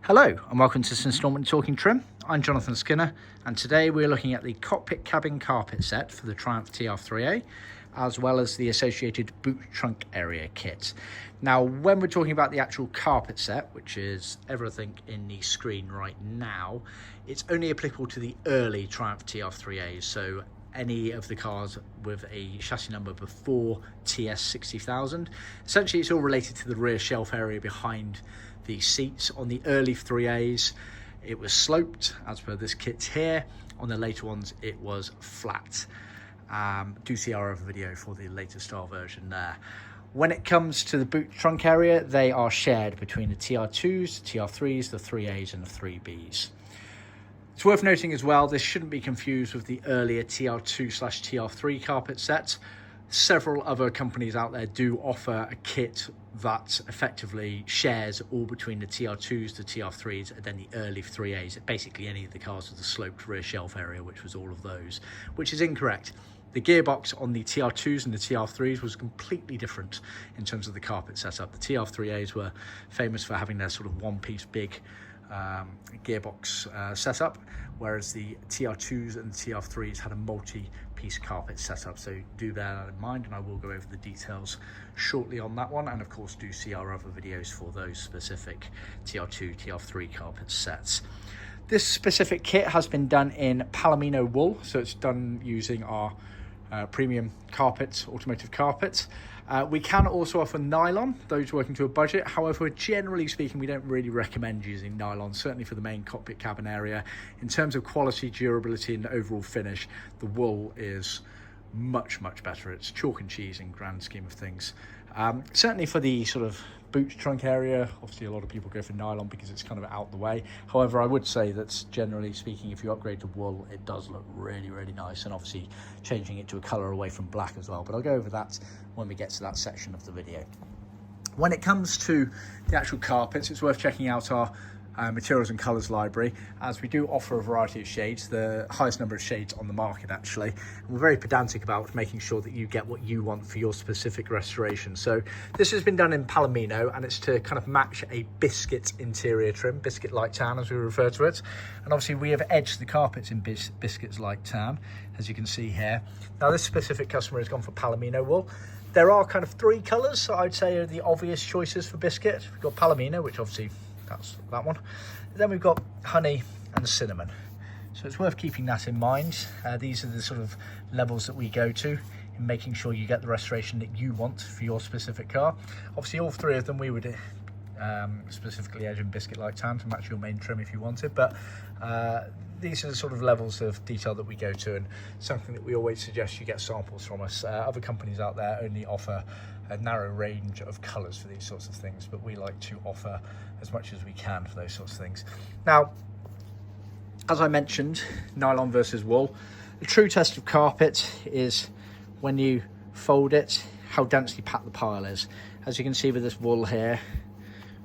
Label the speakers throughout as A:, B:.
A: Hello and welcome to this instalment of Talkin Trim. I'm Jonathon Skinner and today we're looking at the cockpit cabin carpet set for the Triumph TR3A as well as the associated boot trunk area kit. Now when we're talking about the actual carpet set, which is everything in the screen right now, it's only applicable to the early Triumph TR3As, so any of the cars with a chassis number before TS 60,000. Essentially it's all related to the rear shelf area behind the seats. On the early 3As it was sloped as per this kit here. On the later ones it was flat. Do see our other video for the later style version there. When it comes to the boot trunk area, they are shared between the TR2s, the TR3s, the 3As and the 3Bs. It's worth noting as well, this shouldn't be confused with the earlier TR2/TR3 carpet sets. Several other companies out there do offer a kit that effectively shares all between the TR2s, the TR3s, and then the early 3As, basically any of the cars with the sloped rear shelf area, which was all of those, which is incorrect. The gearbox on the TR2s and the TR3s was completely different in terms of the carpet setup. The TR3As were famous for having their sort of one-piece big gearbox setup, whereas the TR2s and the TR3s had a multi-piece carpet setup. So do bear that in mind, and I will go over the details shortly on that one, and of course do see our other videos for those specific TR2, TR3 carpet sets. This specific kit has been done in Palomino Wool, so it's done using our premium carpet, automotive carpet. We can also offer nylon, those working to a budget. However, generally speaking, we don't really recommend using nylon, certainly for the main cockpit cabin area. In terms of quality, durability and overall finish, the wool is much better. It's chalk and cheese in grand scheme of things. Certainly for the sort of boot trunk area, obviously a lot of people go for nylon because it's kind of out the way. However, I would say that generally speaking, if you upgrade to wool, it does look really nice, and obviously changing it to a color away from black as well, but I'll go over that when we get to that section of the video. When it comes to the actual carpets, it's worth checking out our materials and colors library, as we do offer a variety of shades, the highest number of shades on the market actually, and we're very pedantic about making sure that you get what you want for your specific restoration. So this has been done in Palomino, and it's to kind of match a biscuit interior trim, biscuit light tan as we refer to it, and obviously we have edged the carpets in biscuits light tan, as you can see here. Now this specific customer has gone for Palomino wool. There are kind of three colors, so I'd say are the obvious choices for biscuit. We've got Palomino, which obviously that's that one. Then we've got honey and cinnamon. So it's worth keeping that in mind. These are the sort of levels that we go to in making sure you get the restoration that you want for your specific car. Obviously all three of them we would specifically edge in biscuit light tan to match your main trim if you wanted, but these are the sort of levels of detail that we go to, and something that we always suggest you get samples from us. Other companies out there only offer a narrow range of colours for these sorts of things, but we like to offer as much as we can for those sorts of things. Now, as I mentioned, nylon versus wool. The true test of carpet is when you fold it, how densely packed the pile is. As you can see with this wool here,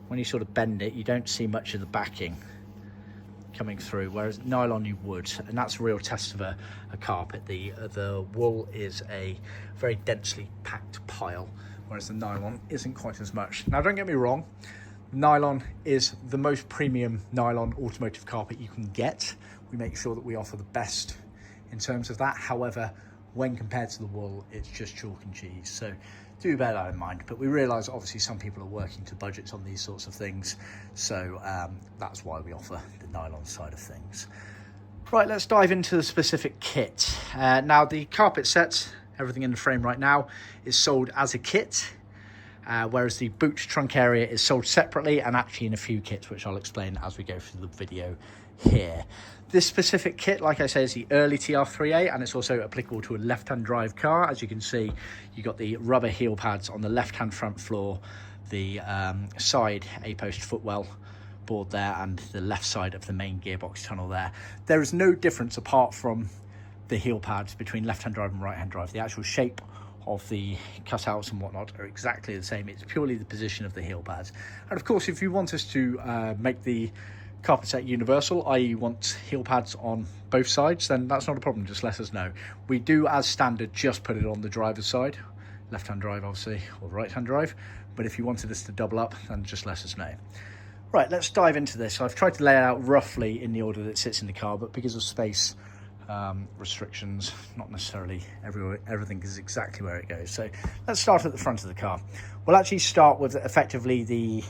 A: when you sort of bend it, you don't see much of the backing coming through, whereas nylon you would, and that's a real test of a carpet. The wool is a very densely packed pile, whereas the nylon isn't quite as much. Now don't get me wrong, nylon is the most premium nylon automotive carpet you can get. We make sure that we offer the best in terms of that. However, when compared to the wool, it's just chalk and cheese, so do bear that in mind. But we realise obviously some people are working to budgets on these sorts of things, so that's why we offer the nylon side of things. Right, let's dive into the specific kit. Now the carpet set, everything in the frame right now, is sold as a kit, whereas the boot trunk area is sold separately and actually in a few kits, which I'll explain as we go through the video here. This specific kit, like I say, is the early TR3A, and it's also applicable to a left-hand drive car. As you can see, you got the rubber heel pads on the left-hand front floor, the side A-post footwell board there, and the left side of the main gearbox tunnel there. There is no difference apart from the heel pads between left-hand drive and right-hand drive. The actual shape of the cutouts and whatnot are exactly the same. It's purely the position of the heel pads. And of course, if you want us to make the carpet set universal, i.e. you want heel pads on both sides, then that's not a problem, just let us know. We do, as standard, just put it on the driver's side, left-hand drive obviously, or right-hand drive, but if you wanted us to double up, then just let us know. Right, let's dive into this. I've tried to lay it out roughly in the order that it sits in the car, but because of space restrictions, not necessarily everything is exactly where it goes. So let's start at the front of the car. We'll actually start with effectively the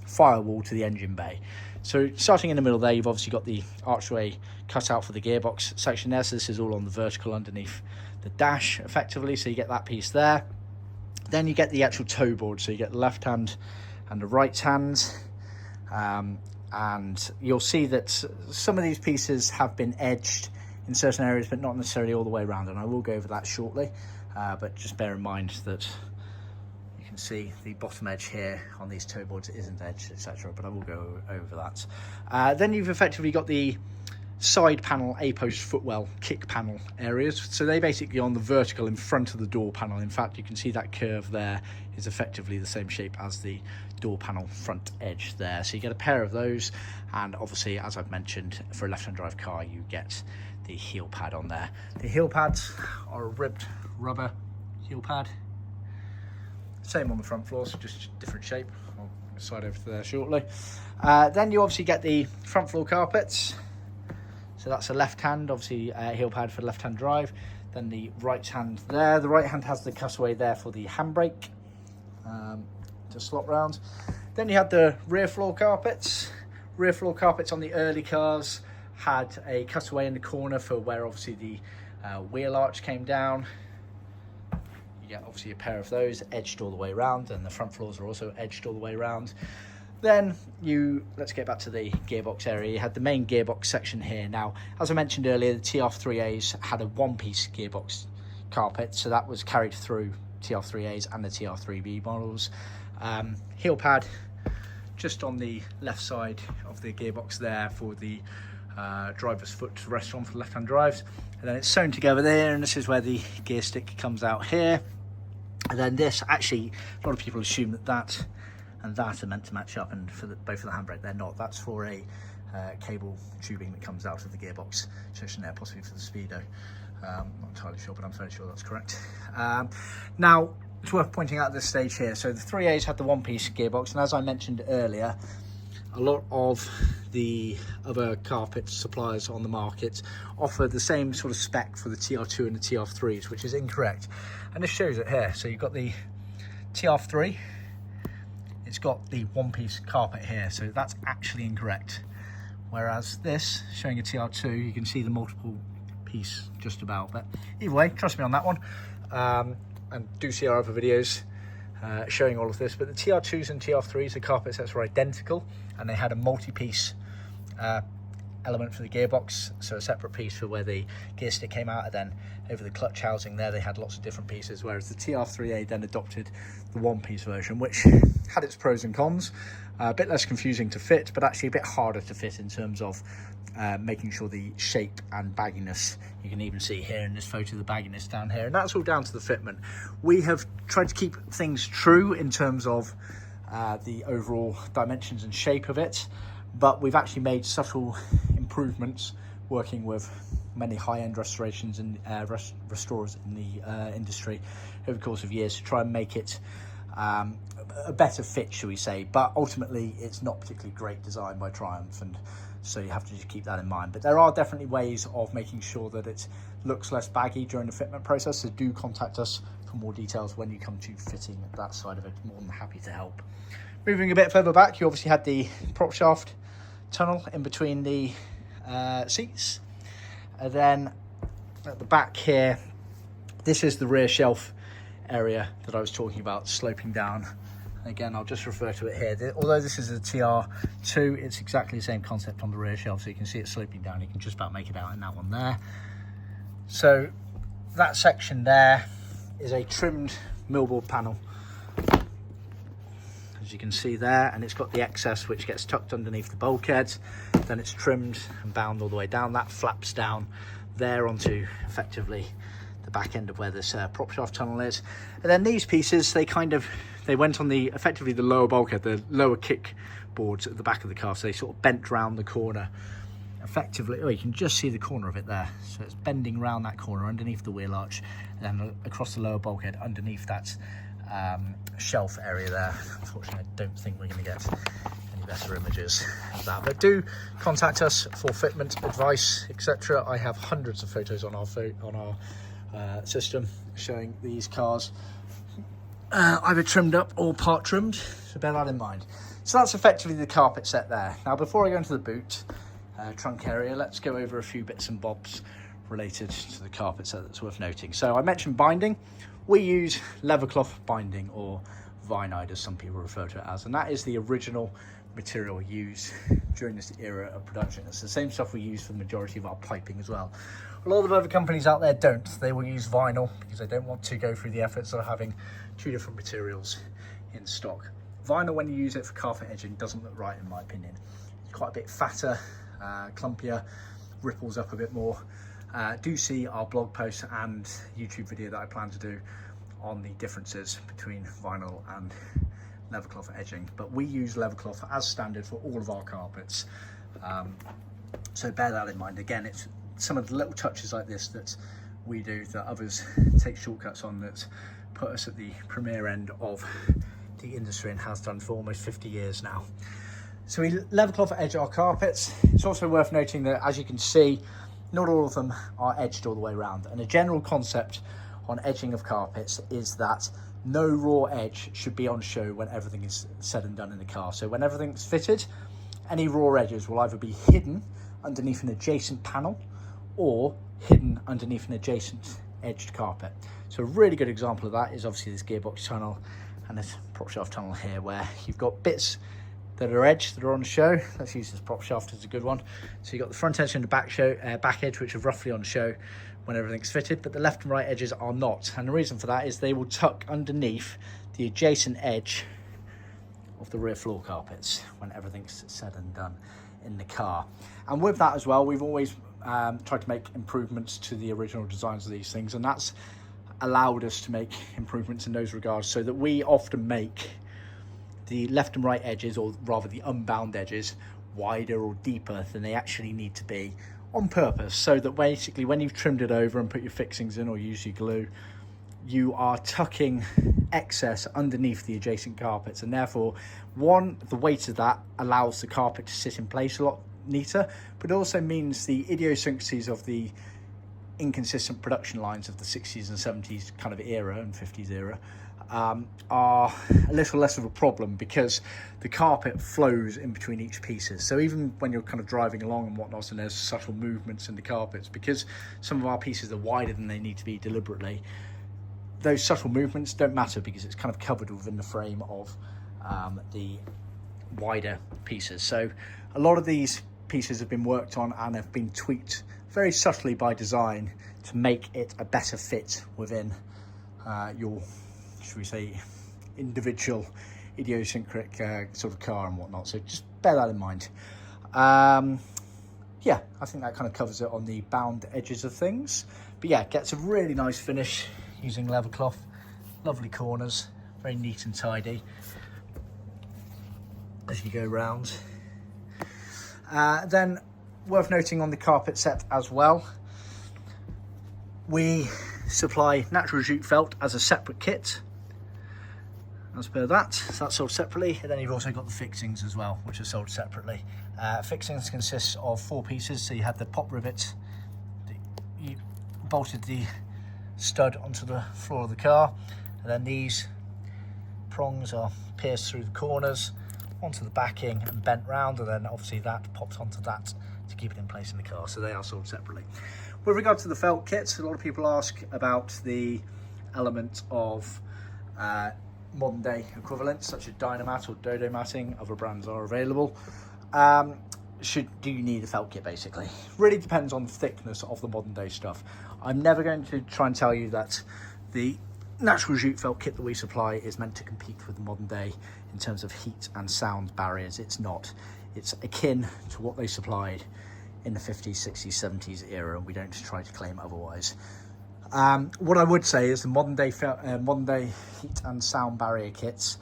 A: firewall to the engine bay. So starting in the middle there, you've obviously got the archway cut out for the gearbox section there. So this is all on the vertical underneath the dash effectively. So you get that piece there. Then you get the actual toe board. So you get the left hand and the right hand. And you'll see that some of these pieces have been edged in certain areas, but not necessarily all the way around. And I will go over that shortly. But just bear in mind that you can see the bottom edge here on these toe boards isn't edged, etc. But I will go over that. Then you've effectively got the side panel A-post footwell kick panel areas. So they basically on the vertical in front of the door panel. In fact, you can see that curve there is effectively the same shape as the door panel front edge there. So you get a pair of those, and obviously, as I've mentioned, for a left-hand drive car, you get the heel pad on there. The heel pads are a ribbed rubber heel pad. Same on the front floor, so just different shape. I'll slide over to there shortly. Then you obviously get the front floor carpets. So that's a left hand, obviously heel pad for left hand drive. Then the right hand there. The right hand has the cutaway there for the handbrake to slot round. Then you had the rear floor carpets. Rear floor carpets on the early cars had a cutaway in the corner for where obviously the wheel arch came down. You get obviously a pair of those edged all the way around, and the front floors are also edged all the way around. Then let's get back to the gearbox area. You had the main gearbox section here. Now, as I mentioned earlier, the TR3As had a one-piece gearbox carpet, so that was carried through TR3As and the TR3B models. Heel pad just on the left side of the gearbox there for the driver's foot to rest on for left-hand drives. And then it's sewn together there, and this is where the gear stick comes out here. And then this, actually, a lot of people assume that and that are meant to match up, and for both of the handbrake, they're not. That's for a cable tubing that comes out of the gearbox section there, possibly for the speedo. Not entirely sure, but I'm fairly sure that's correct. Now, it's worth pointing out at this stage here, so the 3As had the one-piece gearbox, and as I mentioned earlier, a lot of the other carpet suppliers on the market offer the same sort of spec for the TR2 and the TR3s, which is incorrect. And this shows it here. So you've got the TR3, it's got the one-piece carpet here, so that's actually incorrect. Whereas this, showing a TR2, you can see the multiple piece just about. But either way, trust me on that one. And do see our other videos showing all of this. But the TR2s and TR3s, the carpet sets were identical, and they had a multi-piece element for the gearbox, so a separate piece for where the gear stick came out, and then over the clutch housing there they had lots of different pieces, whereas the TR3A then adopted the one-piece version, which had its pros and cons. A bit less confusing to fit, but actually a bit harder to fit in terms of making sure the shape and bagginess. You can even see here in this photo the bagginess down here, and that's all down to the fitment. We have tried to keep things true in terms of the overall dimensions and shape of it, but we've actually made subtle improvements working with many high-end restorations and restorers in the industry over the course of years to try and make it a better fit, shall we say. But ultimately it's not particularly great design by Triumph, and so you have to just keep that in mind. But there are definitely ways of making sure that it looks less baggy during the fitment process, so do contact us for more details when you come to fitting that side of it. More than happy to help. Moving a bit further back, you obviously had the prop shaft tunnel in between the seats, and then at the back here, this is the rear shelf area that I was talking about, sloping down. Again, I'll just refer to it here. Although this is a TR2, it's exactly the same concept on the rear shelf, so you can see it sloping down. You can just about make it out in that one there. So that section there is a trimmed millboard panel, as you can see there, and it's got the excess which gets tucked underneath the bulkhead. Then it's trimmed and bound all the way down. That flaps down there onto effectively the back end of where this prop shaft tunnel is. And then these pieces, they went on the effectively the lower bulkhead, the lower kick boards at the back of the car, so they sort of bent round the corner effectively. Oh, you can just see the corner of it there, so it's bending round that corner underneath the wheel arch, and then across the lower bulkhead underneath that shelf area there. Unfortunately, I don't think we're going to get any better images of that. But do contact us for fitment advice, etc. I have hundreds of photos on our system showing these cars either trimmed up or part trimmed, so bear that in mind. So that's effectively the carpet set there. Now before I go into the boot trunk area, let's go over a few bits and bobs related to the carpet set that's worth noting. So I mentioned binding. We use leathercloth binding, or vinide as some people refer to it as, and that is the original material used during this era of production. It's the same stuff we use for the majority of our piping as well. A lot of other companies out there don't. They will use vinyl because they don't want to go through the efforts of having two different materials in stock. Vinyl, when you use it for carpet edging, doesn't look right in my opinion. It's quite a bit fatter, clumpier, ripples up a bit more. Do see our blog post and YouTube video that I plan to do on the differences between vinyl and leathercloth edging, but we use leathercloth as standard for all of our carpets, so bear that in mind. Again, it's some of the little touches like this that we do that others take shortcuts on, that put us at the premier end of the industry and has done for almost 50 years now. So we leathercloth edge our carpets. It's also worth noting that, as you can see, not all of them are edged all the way around, and a general concept on edging of carpets is that no raw edge should be on show when everything is said and done in the car. So when everything's fitted, any raw edges will either be hidden underneath an adjacent panel or hidden underneath an adjacent edged carpet. So a really good example of that is obviously this gearbox tunnel and this prop shaft tunnel here, where you've got bits that are edged, that are on show. Let's use this prop shaft as a good one. So you've got the front edge and the back edge, which are roughly on show when everything's fitted, but the left and right edges are not. And the reason for that is they will tuck underneath the adjacent edge of the rear floor carpets when everything's said and done in the car. And with that as well, we've always tried to make improvements to the original designs of these things, and that's allowed us to make improvements in those regards, so that we often make the left and right edges, or rather the unbound edges, wider or deeper than they actually need to be on purpose, so that basically when you've trimmed it over and put your fixings in or use your glue, you are tucking excess underneath the adjacent carpets, and therefore, one, the weight of that allows the carpet to sit in place a lot neater, but it also means the idiosyncrasies of the inconsistent production lines of the 60s and 70s kind of era and 50s era are a little less of a problem, because the carpet flows in between each pieces. So even when you're kind of driving along and whatnot, and there's subtle movements in the carpets, because some of our pieces are wider than they need to be deliberately, those subtle movements don't matter, because it's kind of covered within the frame of the wider pieces. So a lot of these pieces have been worked on and have been tweaked very subtly by design to make it a better fit within your, should we say, individual idiosyncratic sort of car and whatnot. So just bear that in mind. Yeah, I think that kind of covers it on the bound edges of things. But yeah, gets a really nice finish using leathercloth. Lovely corners, very neat and tidy as you go round. Then worth noting on the carpet set as well, we supply natural jute felt as a separate kit. As per that, so that's sold separately. And then you've also got the fixings as well, which are sold separately. Fixings consists of 4 pieces. So you have the pop rivet, you bolted the stud onto the floor of the car, and then these prongs are pierced through the corners onto the backing and bent round, and then obviously that pops onto that to keep it in place in the car. So they are sold separately. With regard to the felt kits, a lot of people ask about the element of modern day equivalents such as Dynamat or Dodo matting. Other brands are available. Do you need a felt kit? Basically really depends on the thickness of the modern day stuff. I'm never going to try and tell you that the natural jute felt kit that we supply is meant to compete with the modern day in terms of heat and sound barriers. It's not. It's akin to what they supplied in the 50s, 60s, 70s era, and we don't try to claim otherwise. What I would say is the modern day heat and sound barrier kits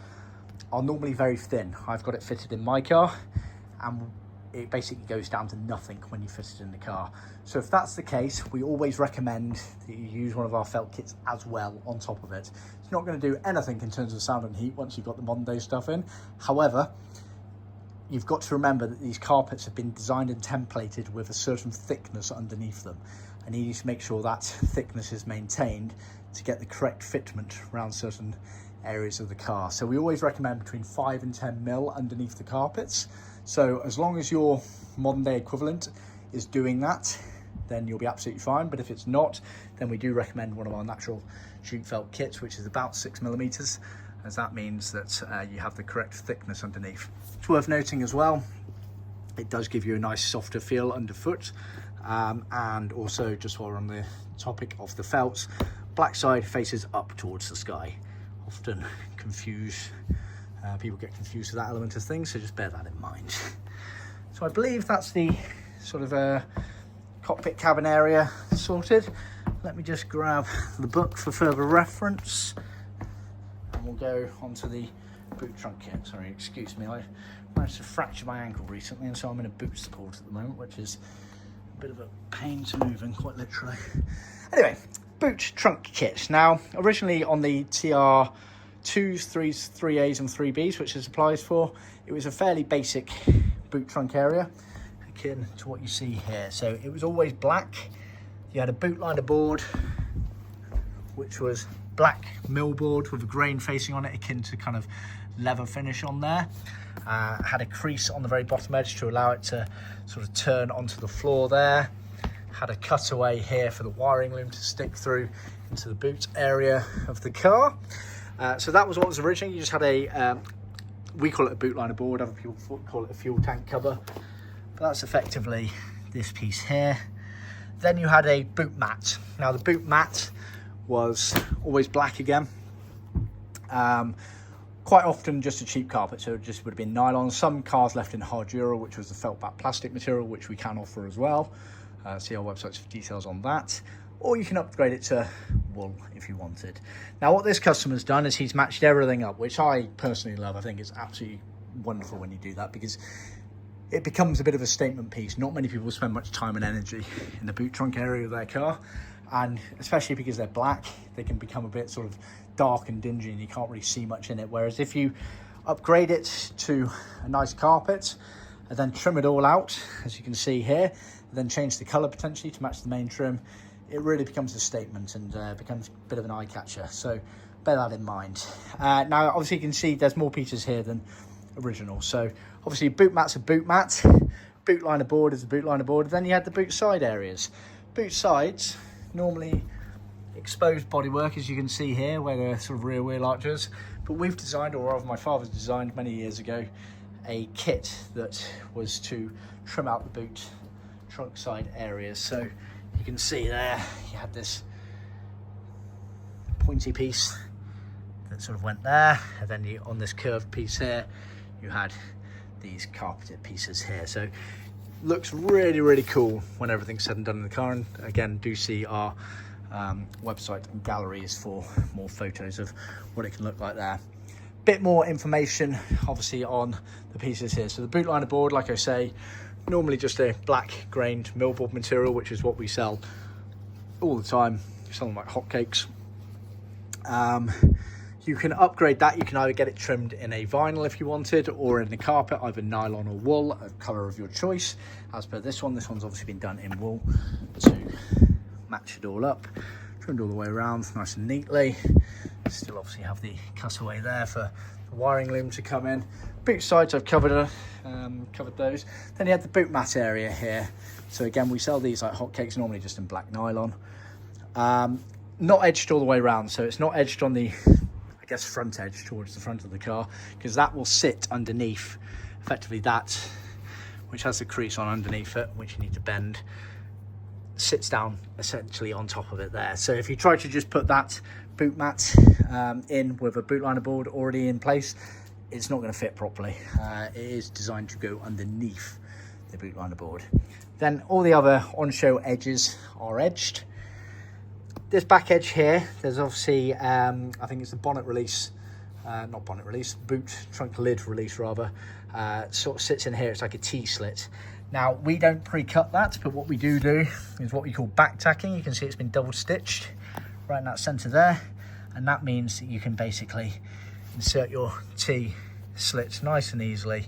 A: are normally very thin. I've got it fitted in my car, and it basically goes down to nothing when you fit it in the car. So if that's the case, we always recommend that you use one of our felt kits as well on top of it. It's not going to do anything in terms of sound and heat once you've got the modern day stuff in. However, you've got to remember that these carpets have been designed and templated with a certain thickness underneath them, and you need to make sure that thickness is maintained to get the correct fitment around certain areas of the car. So we always recommend between 5 and 10 mil underneath the carpets. So as long as your modern day equivalent is doing that, then you'll be absolutely fine. But if it's not, then we do recommend one of our natural jute felt kits, which is about 6 millimeters, as that means that you have the correct thickness underneath. It's worth noting as well, it does give you a nice softer feel underfoot. And also, just while we're on the topic of the felts, black side faces up towards the sky. Often people get confused with that element of things, so just bear that in mind. So I believe that's the sort of cockpit cabin area sorted. Let me just grab the book for further reference, and we'll go on to the boot trunk kit. Sorry, excuse me, I managed to fracture my ankle recently, and so I'm in a boot support at the moment, which is a bit of a pain to move in, quite literally. Anyway, boot trunk kit. Now, originally on the TR2s, 3As and 3Bs, which this applies for, it was a fairly basic boot trunk area, akin to what you see here. So it was always black. You had a boot liner board, which was black millboard with a grain facing on it, akin to kind of leather finish on there. Had a crease on the very bottom edge to allow it to sort of turn onto the floor there. Had a cutaway here for the wiring loom to stick through into the boot area of the car. So that was what was originally. You just had a, we call it a boot liner board, other people call it a fuel tank cover. But that's effectively this piece here. Then you had a boot mat. Now the boot mat was always black again. Quite often just a cheap carpet, so it just would have been nylon. Some cars left in hardura, which was the felt back plastic material, which we can offer as well. See our website for details on that. Or you can upgrade it to wool if you wanted. Now what this customer's done is he's matched everything up, which I personally love. I think it's absolutely wonderful when you do that, because it becomes a bit of a statement piece. Not many people spend much time and energy in the boot trunk area of their car, and especially because they're black, they can become a bit sort of dark and dingy and you can't really see much in it. Whereas if you upgrade it to a nice carpet and then trim it all out, as you can see here, then change the colour potentially to match the main trim, it really becomes a statement and becomes a bit of an eye catcher. So bear that in mind. Now obviously you can see there's more pieces here than original. So obviously boot mat's a boot mat, boot liner board is a boot liner board, and then you had the boot side areas. Boot sides, normally exposed bodywork, as you can see here, where they're sort of rear wheel arches. But we've designed, or rather my father's designed many years ago, a kit that was to trim out the boot trunk side areas. So you can see there, you had this pointy piece that sort of went there, and then you, on this curved piece here, you had these carpeted pieces here. So looks really, really cool when everything's said and done in the car. And again, do see our website and galleries for more photos of what it can look like there. Bit more information obviously on the pieces here. So the boot liner board, like I say, normally just a black grained millboard material, which is what we sell all the time. We sell them like hotcakes. You can upgrade that. You can either get it trimmed in a vinyl if you wanted, or in the carpet, either nylon or wool, a colour of your choice. As per this one, this one's obviously been done in wool to match it all up. Trimmed all the way around nice and neatly. Still obviously have the cutaway there for the wiring loom to come in. Boot sides, I've covered those. Then you had the boot mat area here. So again, we sell these like hotcakes, normally just in black nylon. Not edged all the way around, so it's not edged on the, I guess, front edge towards the front of the car, because that will sit underneath, effectively that, which has the crease on underneath it, which you need to bend, sits down essentially on top of it there. So if you try to just put that boot mat in with a boot liner board already in place, it's not going to fit properly. It is designed to go underneath the boot liner board. Then all the other on-show edges are edged. This back edge here, there's obviously, I think it's the bonnet release, not bonnet release, boot trunk lid release rather, sort of sits in here. It's like a T-slit. Now, we don't pre-cut that, but what we do is what we call back tacking. You can see it's been double stitched right in that center there. And that means that you can basically insert your T-slit nice and easily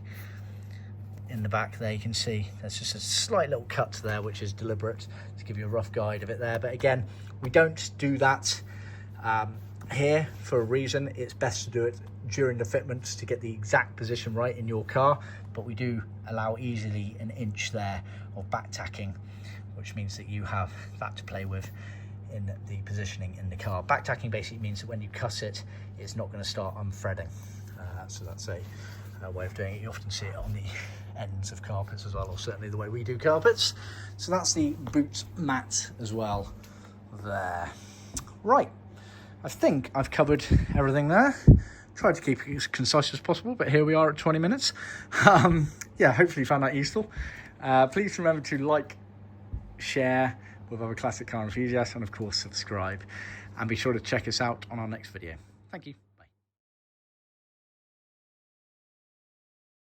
A: in the back there, you can see there's just a slight little cut there, which is deliberate to give you a rough guide of it there. But again, we don't do that here for a reason. It's best to do it during the fitments to get the exact position right in your car, but we do allow easily an inch there of back tacking, which means that you have that to play with in the positioning in the car. Back tacking basically means that when you cuss it, it's not going to start unthreading. So that's a way of doing it. You often see it on the ends of carpets as well, or certainly the way we do carpets. So that's the boot mat as well there. Right, I think I've covered everything there. Tried to keep it as concise as possible, but here we are at 20 minutes. Yeah, hopefully you found that useful. Please remember to like, share with other classic car enthusiasts, and of course subscribe. And be sure to check us out on our next video. Thank you.